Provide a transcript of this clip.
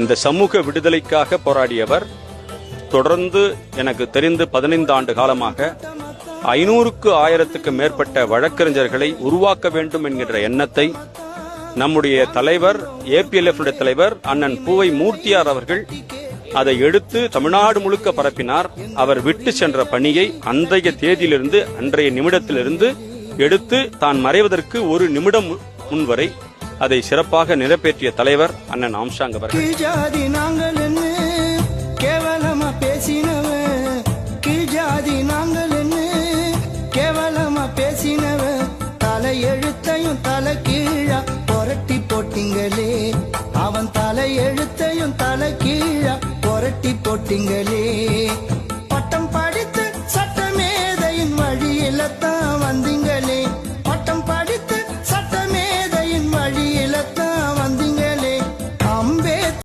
இந்த சமூக விடுதலைக்காக போராடியவர். தொடர்ந்து எனக்கு தெரிந்து 15 ஆண்டு காலமாக 500க்கு 1000க்கு மேற்பட்ட வழக்கறிஞர்களை உருவாக்க வேண்டும் என்கின்ற எண்ணத்தை நம்முடைய தலைவர் APLF தலைவர் அண்ணன் பூவை மூர்த்தியார் அவர்கள் அதை எடுத்து தமிழ்நாடு முழுக்க பரப்பினார். அவர் விட்டு சென்ற பணியை அன்றைய தேதியிலிருந்து அன்றைய நிமிடத்திலிருந்து எடுத்து தான் மறைவதற்கு ஒரு நிமிடம் முன்வரை அதை சிறப்பாக நிறைவேற்றிய தலைவர் அண்ணன் ஆம்ஸ்ட்ராங் அவர்கள். கேவலமா பேசினவன் கீழ்ஜாதி நாங்கள் கேவலமா பேசினவன் தலை எழுத்தையும் தலை கீழா புரட்டி போட்டிங்களே. அவன் தலை எழுத்தையும் தலை கீழா புரட்டி போட்டிங்களே. பட்டம் படித்து சட்டமேதையின் வழியில தான் வந்தீங்க.